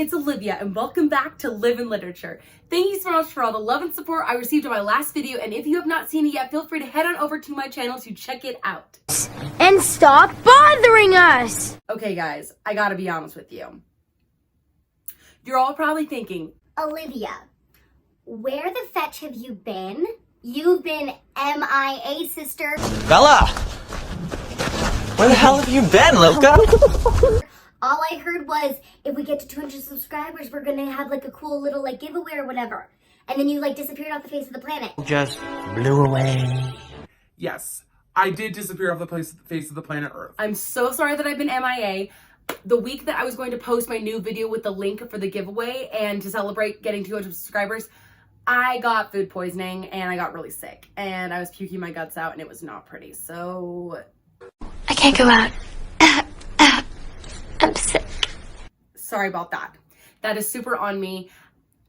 it's Olivia and welcome back to Live in Literature. Thank you so much for all the love and support I received on my last video, and if you have not seen it yet, feel free to head on over to my channel to check it out. And stop bothering us! Okay guys, I gotta be honest with you. You're all probably thinking, Olivia, where the fetch have you been? You've been MIA, sister. Bella! Where the hell have you been, Luca? All I heard was, if we get to 200 subscribers, we're gonna have like a cool little like giveaway or whatever. And then you like disappeared off the face of the planet. Just blew away. Yes, I did disappear off the face of the planet Earth. I'm so sorry that I've been MIA. The week that I was going to post my new video with the link for the giveaway and to celebrate getting 200 subscribers, I got food poisoning and I got really sick and I was puking my guts out and it was not pretty. So I can't go out. I'm sick. Sorry about that. That is super on me.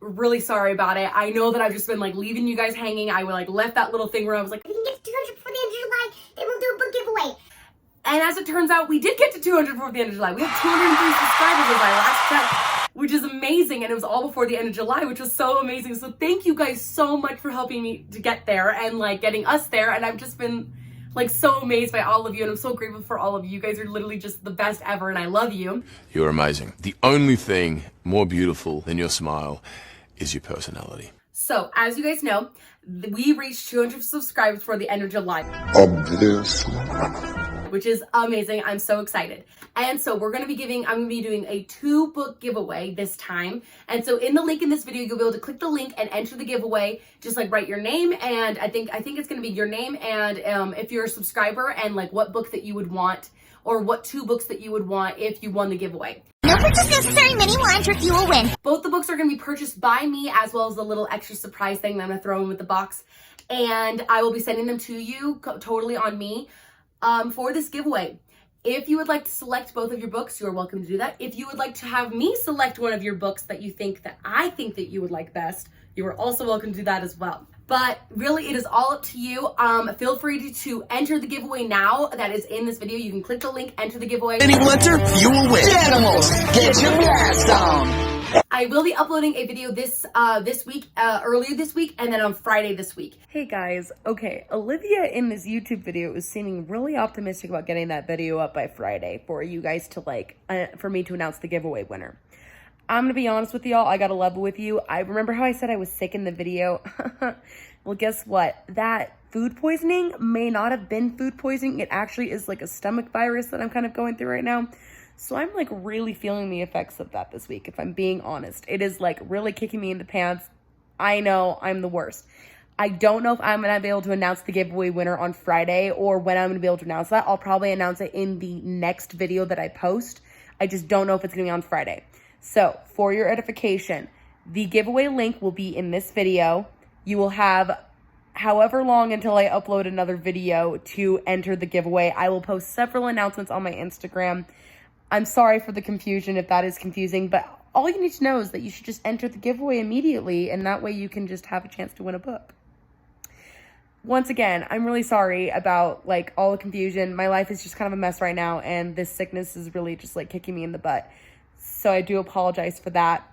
Really sorry about it. I know that I've just been like leaving you guys hanging. I like left that little thing where I was like, If we can get to 200 before the end of July, then we'll do a book giveaway. and as it turns out, we did get to 200 before the end of July. We have 203 subscribers as I last checked, which is amazing. And it was all before the end of July, which was so amazing. So thank you guys so much for helping me to get there and like getting us there. And I've just been like so amazed by all of you. And I'm so grateful for all of you. You guys are literally just the best ever. And I love you. You're amazing. The only thing more beautiful than your smile is your personality. So as you guys know, we reached 200 subscribers for the end of July. Obviously. Which is amazing. I'm so excited. And so I'm going to be doing a 2-book giveaway this time. And so in the link in this video, you'll be able to click the link and enter the giveaway. Just like write your name, and I think it's going to be your name and if you're a subscriber, and like what book that you would want, or what 2 books that you would want if you won the giveaway. No purchase necessary, mini lines, or you will win. Both the books are going to be purchased by me, as well as the little extra surprise thing that I'm going to throw in with the box. And I will be sending them to you totally on me for this giveaway. If you would like to select both of your books, you are welcome to do that. If you would like to have me select one of your books that I think that you would like best, you are also welcome to do that as well. But really, it is all up to you. Feel free to enter the giveaway now that is in this video. You can click the link, enter the giveaway. Any winter, you will win. Animals, get your blast on. I will be uploading a video earlier this week, and then on Friday this week. Hey guys, okay, Olivia in this YouTube video is seeming really optimistic about getting that video up by Friday for you guys to for me to announce the giveaway winner. I'm gonna be honest with y'all, I gotta level with you. I remember how I said I was sick in the video. Well, guess what? That food poisoning may not have been food poisoning. It actually is like a stomach virus that I'm kind of going through right now. So I'm like really feeling the effects of that this week, if I'm being honest. It is like really kicking me in the pants. I know I'm the worst. I don't know if I'm going to be able to announce the giveaway winner on Friday or when I'm going to be able to announce that. I'll probably announce it in the next video that I post. I just don't know if it's going to be on Friday. So for your edification, the giveaway link will be in this video. You will have however long until I upload another video to enter the giveaway. I will post several announcements on my Instagram. I'm sorry for the confusion if that is confusing, but all you need to know is that you should just enter the giveaway immediately, and that way you can just have a chance to win a book. Once again, I'm really sorry about like all the confusion. My life is just kind of a mess right now, and this sickness is really just like kicking me in the butt. So I do apologize for that.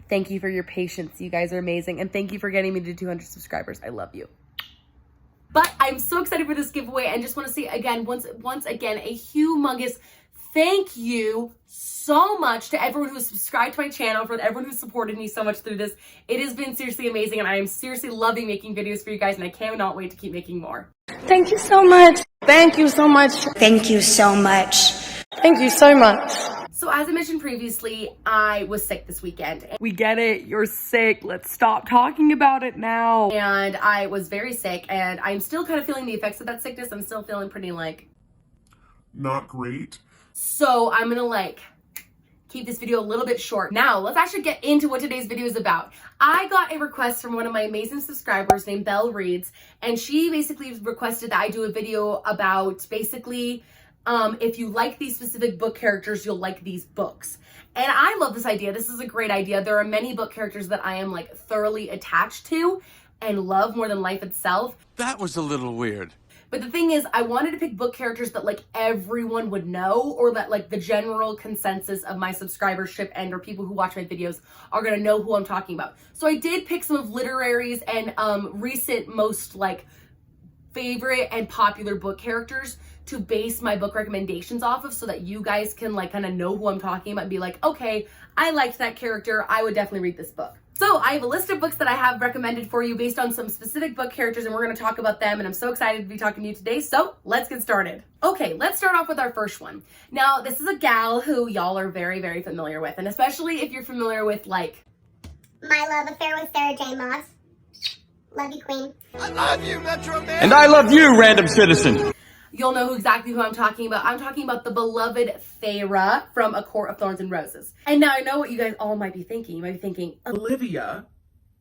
Thank you for your patience. You guys are amazing, and thank you for getting me to 200 subscribers. I love you. But I'm so excited for this giveaway, and just want to say again, once again, a humongous thank you so much to everyone who's subscribed to my channel, for everyone who's supported me so much through this. It has been seriously amazing, and I am seriously loving making videos for you guys, and I cannot wait to keep making more. Thank you so much. Thank you so much. Thank you so much. Thank you so much. So as I mentioned previously, I was sick this weekend. We get it, you're sick, let's stop talking about it now. And I was very sick, and I'm still kind of feeling the effects of that sickness. I'm still feeling pretty Not great. So I'm gonna keep this video a little bit short. Now, let's actually get into what today's video is about. I got a request from one of my amazing subscribers named Belle Reads, and she basically requested that I do a video about basically if you like these specific book characters, you'll like these books. And I love this idea. This is a great idea. There are many book characters that I am thoroughly attached to and love more than life itself. That was a little weird. But the thing is, I wanted to pick book characters that like everyone would know, or that like the general consensus of my subscribership and or people who watch my videos are gonna know who I'm talking about. So I did pick some of literaries and recent most like favorite and popular book characters to base my book recommendations off of, so that you guys can like kind of know who I'm talking about and be like, okay, I liked that character, I would definitely read this book. So I have a list of books that I have recommended for you based on some specific book characters, and we're going to talk about them, and I'm so excited to be talking to you today. So let's get started. Okay, let's start off with our first one. Now, this is a gal who y'all are very, very familiar with, and especially if you're familiar with like My Love Affair with Sarah J. Maas. Love you, Queen. And I love you, random citizen. you'll know exactly who I'm talking about. I'm talking about the beloved Feyre from A Court of Thorns and Roses. And now I know what you guys all might be thinking. You might be thinking, Olivia,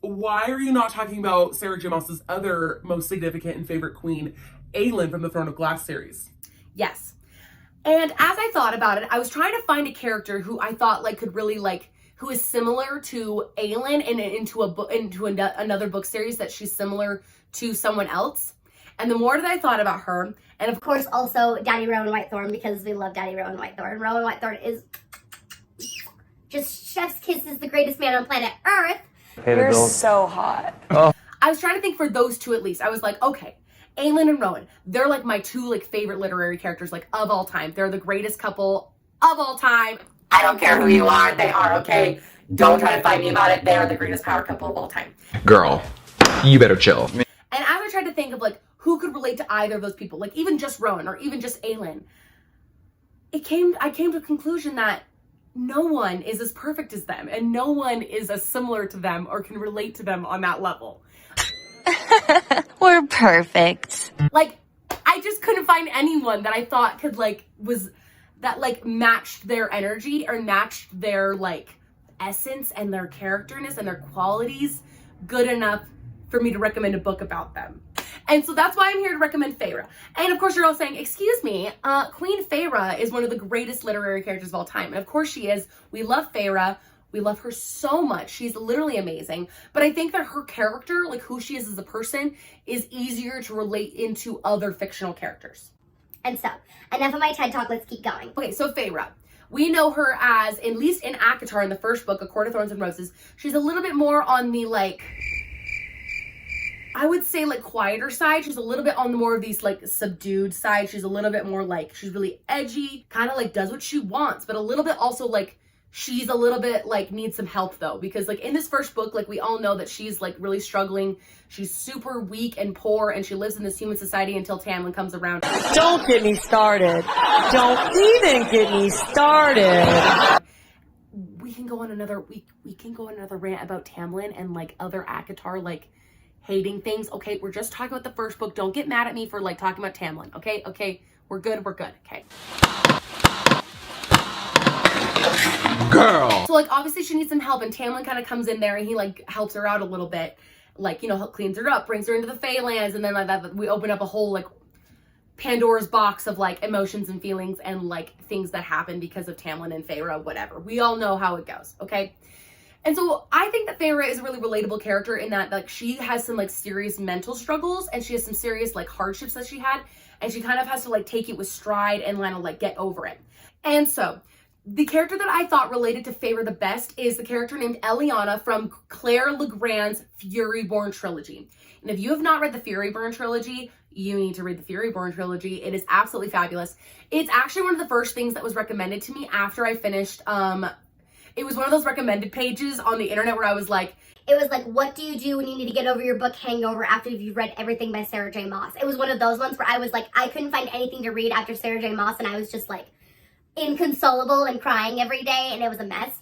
why are you not talking about Sarah J. Maas's other most significant and favorite queen, Aelin from the Throne of Glass series? yes. And as I thought about it, I was trying to find a character who I thought like could really like, who is similar to Aelin and into another book series that she's similar to someone else. And the more that I thought about her, and of Of course, also Daddy Rowan Whitethorn, because we love Daddy Rowan Whitethorn. Rowan Whitethorn is just chef's kisses, the greatest man on planet Earth. You're so hot. I was trying to think for those two at least. I was like, okay, Aelin and Rowan, they're like my two like favorite literary characters like of all time. They're the greatest couple of all time. I don't care who you are, they are, okay? Don't try to fight me about it. They are the greatest power couple of all time. Girl, you better chill. And as I tried to think of like who could relate to either of those people, like even just Rowan or even just Aelin, I came to a conclusion that no one is as perfect as them, and no one is as similar to them or can relate to them on that level. We're perfect. Like, I just couldn't find anyone that I thought could like matched their energy or matched their like essence and their characterness and their qualities good enough for me to recommend a book about them. And so that's why I'm here to recommend Feyre. And of course you're all saying, excuse me, Queen Feyre is one of the greatest literary characters of all time. And of course she is. We love Feyre. We love her so much. She's literally amazing. But I think that her character, like who she is as a person, is easier to relate into other fictional characters. And so, enough of my TED Talk, let's keep going. Okay, so Feyre. We know her as, at least in ACOTAR in the first book, A Court of Thorns and Roses, she's a little bit more on the like, I would say like quieter side. She's a little bit on the more of these like subdued side. She's a little bit more like, she's really edgy, kind of like does what she wants, but a little bit also like, she's a little bit like needs some help though, because like in this first book, like we all know that she's like really struggling. She's super weak and poor, and she lives in this human society until Tamlin comes around. Don't get me started. Don't even get me started. We can go on another rant about Tamlin and like other ACOTAR like hating things. Okay, we're just talking about the first book. Don't get mad at me for like talking about Tamlin. Okay, we're good. Okay. Girl. So like obviously she needs some help, and Tamlin kind of comes in there and he like helps her out a little bit, like, you know, cleans her up, brings her into the Feylands, and then like that we open up a whole like Pandora's box of like emotions and feelings and like things that happen because of Tamlin and Feyre, whatever. We all know how it goes, okay? And so I think that Feyre is a really relatable character in that like she has some like serious mental struggles, and she has some serious like hardships that she had, and she kind of has to like take it with stride and kind of like get over it. And so the character that I thought related to Feyre the best is the character named Eliana from Claire Legrand's Furyborn trilogy. And if you have not read the Furyborn trilogy, you need to read the Furyborn trilogy. It is absolutely fabulous. It's actually one of the first things that was recommended to me after I finished. It was one of those recommended pages on the internet where I was like, It was like, what do you do when you need to get over your book hangover after you've read everything by Sarah J. Maas? It was one of those ones where I was like, I couldn't find anything to read after Sarah J. Maas, and I was just like inconsolable and crying every day, and it was a mess.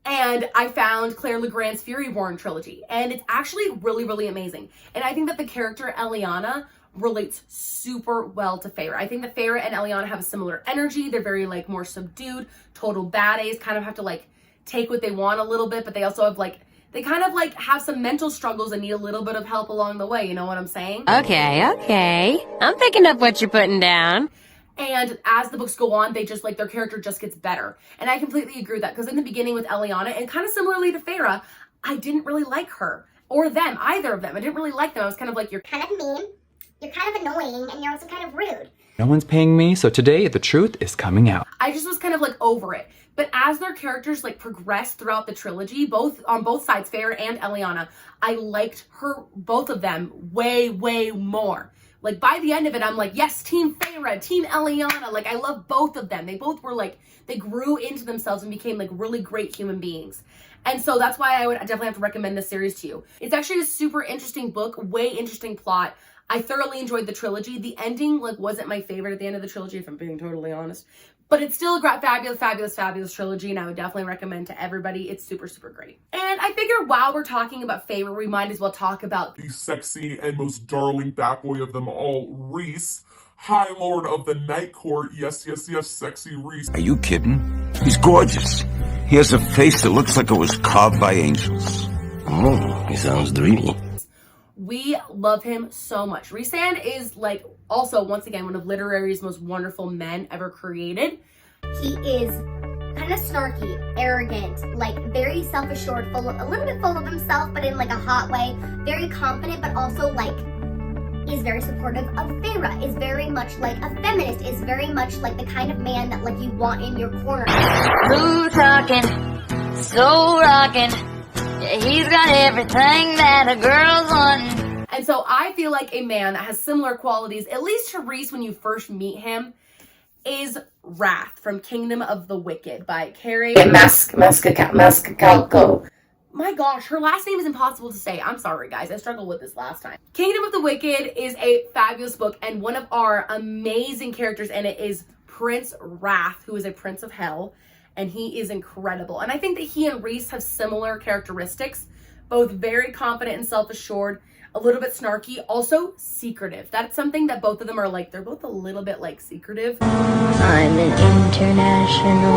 and I found Claire Legrand's Furyborn trilogy, and it's actually really, really amazing. And I think that the character Eliana relates super well to Feyre. I think that Feyre and Eliana have a similar energy. They're very like more subdued, total baddies, kind of have to like take what they want a little bit, but they also have like, they kind of like have some mental struggles and need a little bit of help along the way. You know what I'm saying? Okay. I'm picking up what you're putting down. And as the books go on, they just like, their character just gets better. And I completely agree with that, because in the beginning with Eliana, and kind of similarly to Feyre, I didn't really like her. or them, either of them. I didn't really like them. I was kind of like, you're Kind of mean, you're kind of annoying, and you're also kind of rude. No one's paying me, so today the truth is coming out. I just was kind of like over it. But as their characters like progressed throughout the trilogy, both on both sides, Feyre and Eliana, I liked both of them way, way more. Like by the end of it, I'm like, yes, Team Feyre, Team Eliana. Like I love both of them. They both were like, they grew into themselves and became like really great human beings. And so that's why I would definitely have to recommend this series to you. It's actually a super interesting book, way interesting plot. I thoroughly enjoyed the trilogy. The ending like wasn't my favorite at the end of the trilogy, if I'm being totally honest. But it's still a fabulous, fabulous, fabulous trilogy, and I would definitely recommend to everybody. It's super, super great. And I figure while we're talking about Feyre, we might as well talk about the sexy and most darling bat boy of them all, Rhys, High Lord of the Night Court. Yes, yes, yes, sexy Rhys. Are you kidding? He's gorgeous. He has a face that looks like it was carved by angels. Oh, he sounds dreamy. We love him so much. Rhysand is like also, once again, one of literary's most wonderful men ever created. He is kind of snarky, arrogant, like very self-assured, a little bit full of himself, but in like a hot way. Very confident, but also like is very supportive of Feyre. Is very much like a feminist. Is very much like the kind of man that like you want in your corner. Smooth talking, so rocking. Yeah, he's got everything that a girl's wanting. And so I feel like a man that has similar qualities, at least to Rhys when you first meet him, is Wrath from Kingdom of the Wicked by Carrie Mascalco. My gosh, her last name is impossible to say. I'm sorry, guys. I struggled with this last time. Kingdom of the Wicked is a fabulous book, and one of our amazing characters in it is Prince Wrath, who is a prince of hell, and he is incredible. And I think that he and Rhys have similar characteristics, both very confident and self-assured, a little bit snarky, also secretive. That's something that both of them are like, they're both a little bit like secretive. I'm an international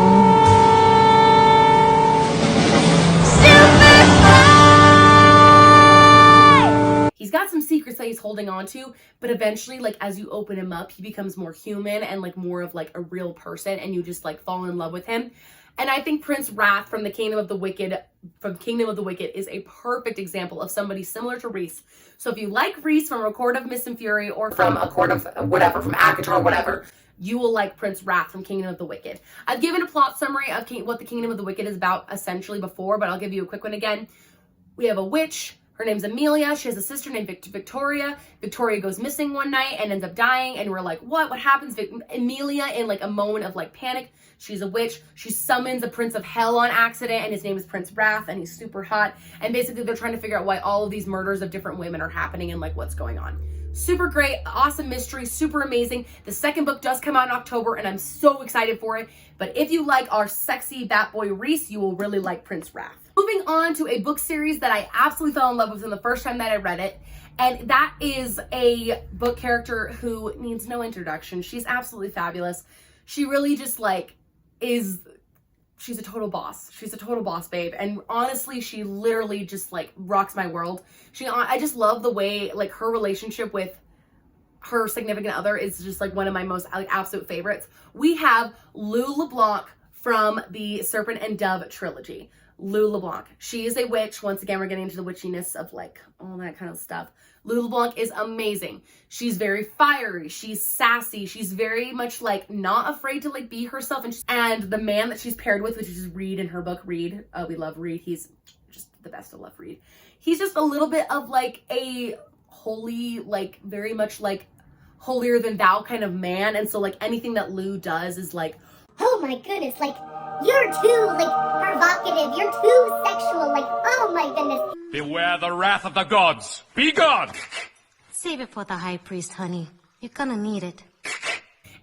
superfly. He's got some secrets that he's holding on to, but eventually, like, as you open him up, he becomes more human and like more of like a real person, and you just like fall in love with him. And I think Prince Wrath from the Kingdom of the Wicked, is a perfect example of somebody similar to Rhys. So if you like Rhys from A Court of Mist and Fury, or from A Court of whatever, from ACOTAR or whatever, you will like Prince Wrath from Kingdom of the Wicked. I've given a plot summary of what the Kingdom of the Wicked is about essentially before, but I'll give you a quick one again. We have a witch. Her name's Amelia. She has a sister named Victoria. Victoria goes missing one night and ends up dying. And we're like, what happens? Amelia, in like a moment of like panic, she's a witch. She summons a prince of hell on accident, and his name is Prince Wrath, and he's super hot. And basically they're trying to figure out why all of these murders of different women are happening and like what's going on. Super great, awesome mystery, super amazing. The second book does come out in October, and I'm so excited for it. But if you like our sexy bat boy Rhys, you will really like Prince Wrath. Moving on to a book series that I absolutely fell in love with from the first time that I read it. And that is a book character who needs no introduction. She's absolutely fabulous. She really just like she's a total boss. She's a total boss babe. And honestly, she literally just like rocks my world. I just love the way like her relationship with her significant other is just like one of my most like absolute favorites. We have Lou LeBlanc from the Serpent and Dove trilogy. Lou LeBlanc. She is a witch. Once again, we're getting into the witchiness of like all that kind of stuff. Lou LeBlanc is amazing. She's very fiery. She's sassy. She's very much like not afraid to like be herself. And the man that she's paired with, which is Reed in her book, Reed. We love Reed. He's just the best. I love Reed. He's just a little bit of like a holy, like very much like holier than thou kind of man. And so like anything that Lou does is like, oh my goodness, like you're too like provocative, you're too sexual, like oh my goodness. Beware the wrath of the gods. Be gone. Save it for the high priest, honey. You're gonna need it.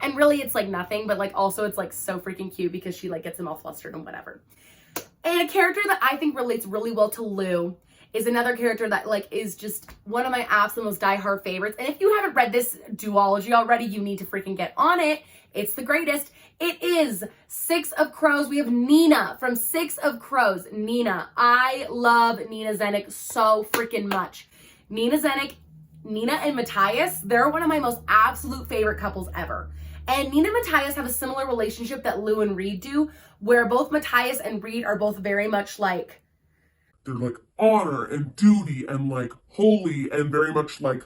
And really it's like nothing, but like also it's like so freaking cute because she like gets him all flustered and whatever. And a character that I think relates really well to Lou is another character that like is just one of my absolute most diehard favorites. And if you haven't read this duology already, you need to freaking get on it. It's the greatest. It is Six of Crows. We have Nina from Six of Crows. Nina. I love Nina Zenik so freaking much. Nina Zenik, Nina and Matthias, they're one of my most absolute favorite couples ever. And Nina and Matthias have a similar relationship that Lou and Reed do, where both Matthias and Reed are both very much like they're like honor and duty and like holy and very much like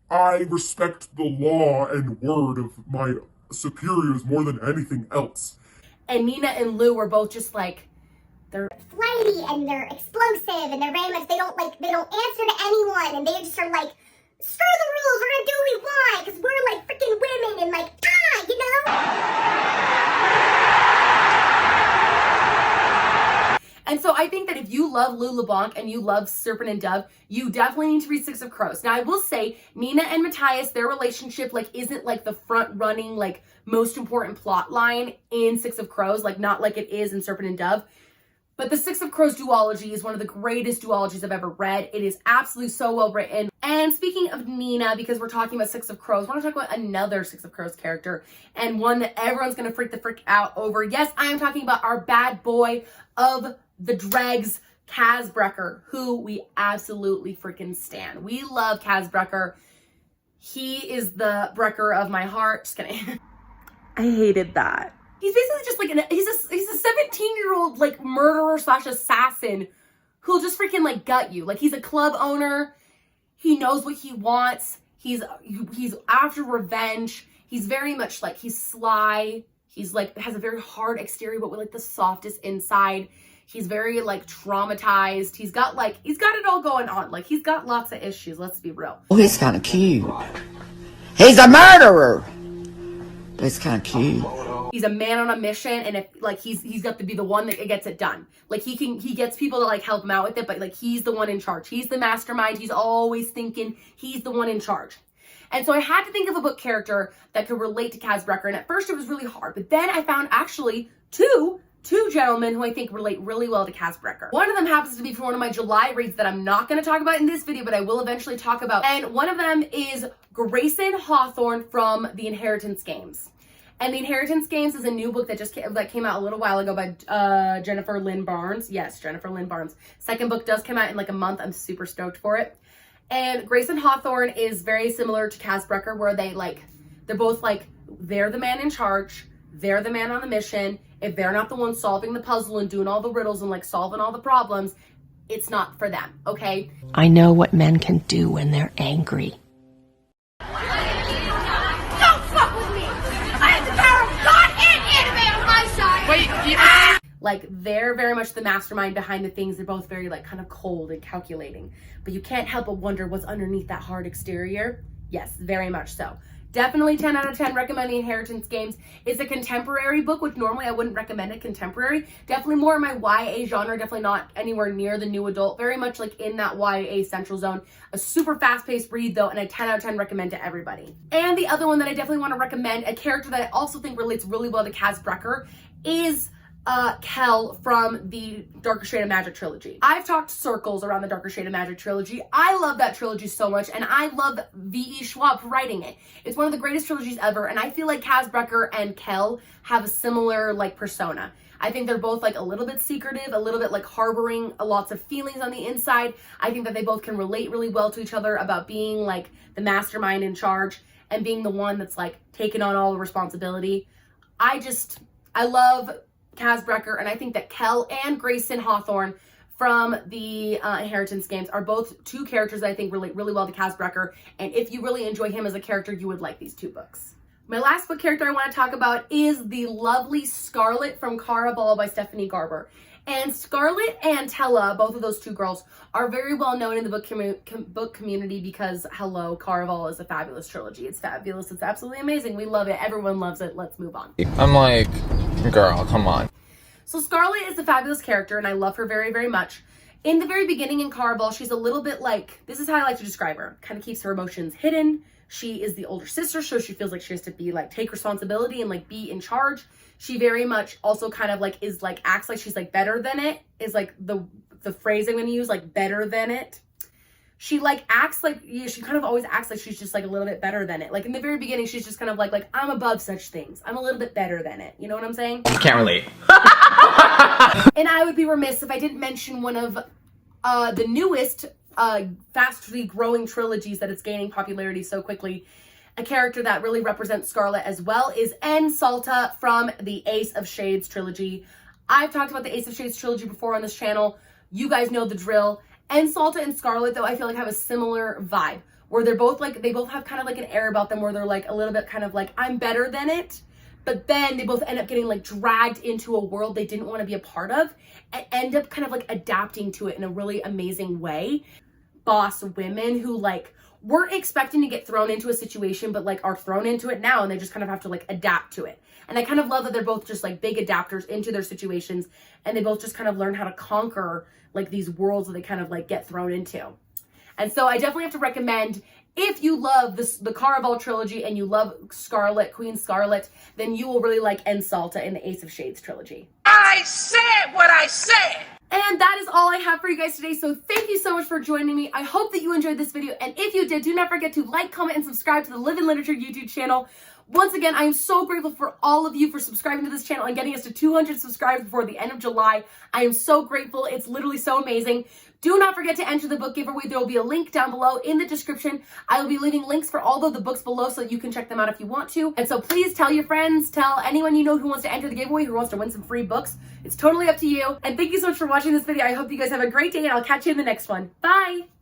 I respect the law and word of my superiors more than anything else. And Nina and Lou were both just like, they're flighty and they're explosive and they're very much, they don't answer to anyone and they just are like, screw the rules, we're gonna do what we want because we're like freaking women and like, you know? And so I think that if you love Lou LeBlanc and you love Serpent and Dove, you definitely need to read Six of Crows. Now I will say Nina and Matthias, their relationship like isn't like the front running like most important plot line in Six of Crows, like not like it is in Serpent and Dove. But the Six of Crows duology is one of the greatest duologies I've ever read. It is absolutely so well written. And speaking of Nina, because we're talking about Six of Crows, I want to talk about another Six of Crows character and one that everyone's going to freak the frick out over. Yes, I am talking about our bad boy of the dregs, Kaz Brekker, who we absolutely freaking stan. We love Kaz Brekker. He is the Brekker of my heart. Just kidding. I hated that. He's basically just like, he's a 17-year-old like murderer / assassin who'll just freaking like gut you. Like he's a club owner. He knows what he wants. He's after revenge. He's very much like, he's sly. He's like, has a very hard exterior, but with like the softest inside. He's very like traumatized. He's got it all going on. Like he's got lots of issues. Let's be real. Oh, he's kind of cute. He's a murderer. But he's kind of cute. He's a man on a mission, and if like he's got to be the one that gets it done. Like he gets people to like help him out with it, but like he's the one in charge. He's the mastermind. He's always thinking he's the one in charge. And so I had to think of a book character that could relate to Kaz Brekker, and at first it was really hard, but then I found actually two gentlemen who I think relate really well to Kaz Brekker. One of them happens to be from one of my July reads that I'm not going to talk about in this video, but I will eventually talk about. And one of them is Grayson Hawthorne from The Inheritance Games. And The Inheritance Games is a new book that came out a little while ago by Jennifer Lynn Barnes. Yes, Jennifer Lynn Barnes. Second book does come out in like a month. I'm super stoked for it. And Grayson Hawthorne is very similar to Kaz Brekker, where they're both like, they're the man in charge. They're the man on the mission. If they're not the one solving the puzzle and doing all the riddles and like solving all the problems, it's not for them, okay? I know what men can do when they're angry. Don't fuck with me! I have the power of God and anime on my side! Wait, like they're very much the mastermind behind the things. They're both very like kind of cold and calculating, but you can't help but wonder what's underneath that hard exterior. Yes, very much so. Definitely 10 out of 10 recommend The Inheritance Games. It's a contemporary book, which normally I wouldn't recommend it contemporary. Definitely more in my YA genre, definitely not anywhere near the new adult. Very much like in that YA central zone. A super fast-paced read though, and a 10 out of 10 recommend to everybody. And the other one that I definitely want to recommend, a character that I also think relates really well to Kaz Brekker, is Kel from the Darker Shade of Magic trilogy. I've talked circles around the Darker Shade of Magic trilogy. I love that trilogy so much, and I love V.E. Schwab for writing it. It's one of the greatest trilogies ever, and I feel like Kaz Brekker and Kel have a similar like persona. I think they're both like a little bit secretive, a little bit like harboring lots of feelings on the inside. I think that they both can relate really well to each other about being like the mastermind in charge and being the one that's like taking on all the responsibility. I love Kaz Brekker, and I think that Kel and Grayson Hawthorne from the Inheritance Games are both two characters that I think relate really well to Kaz Brekker, and if you really enjoy him as a character, you would like these two books. My last book character I want to talk about is the lovely Scarlet from Caraval by Stephanie Garber. And Scarlet and Tella, both of those two girls, are very well known in the book community because, hello, Caraval is a fabulous trilogy. It's fabulous. It's absolutely amazing. We love it. Everyone loves it. Let's move on. I'm like, girl, come on. So Scarlet is a fabulous character, and I love her very, very much. In the very beginning in Caraval, she's a little bit like, this is how I like to describe her, kind of keeps her emotions hidden. She is the older sister, so she feels like she has to be like, take responsibility and like be in charge. She very much also kind of like is like, acts like she's like better than it, is like the phrase I'm going to use, like better than it. She like acts like, yeah, she kind of always acts like she's just like a little bit better than it. Like in the very beginning, she's just kind of like I'm above such things. I'm a little bit better than it. You know what I'm saying? Can't relate. And I would be remiss if I didn't mention one of the newest fastly growing trilogies that it's gaining popularity so quickly. A character that really represents Scarlet as well is En Salta from the Ace of Shades trilogy. I've talked about the Ace of Shades trilogy before on this channel. You guys know the drill. And Salta and Scarlet, though, I feel like have a similar vibe, where they're both like, they both have kind of like an air about them where they're like a little bit kind of like, I'm better than it. But then they both end up getting like dragged into a world they didn't want to be a part of and end up kind of like adapting to it in a really amazing way. Boss women who like weren't expecting to get thrown into a situation, but like are thrown into it now and they just kind of have to like adapt to it. And I kind of love that they're both just like big adapters into their situations, and they both just kind of learn how to conquer like these worlds that they kind of like get thrown into. And so I definitely have to recommend, if you love the Caraval trilogy and you love Scarlet, Queen Scarlet, then you will really like En Salta in the Ace of Shades trilogy. I said what I said! And that is all I have for you guys today, so thank you so much for joining me. I hope that you enjoyed this video, and if you did, do not forget to like, comment, and subscribe to the Live in Literature YouTube channel. Once again, I am so grateful for all of you for subscribing to this channel and getting us to 200 subscribers before the end of July. I am so grateful. It's literally so amazing. Do not forget to enter the book giveaway. There will be a link down below in the description. I will be leaving links for all of the books below so that you can check them out if you want to. And so please tell your friends, tell anyone you know who wants to enter the giveaway, who wants to win some free books. It's totally up to you. And thank you so much for watching this video. I hope you guys have a great day, and I'll catch you in the next one. Bye!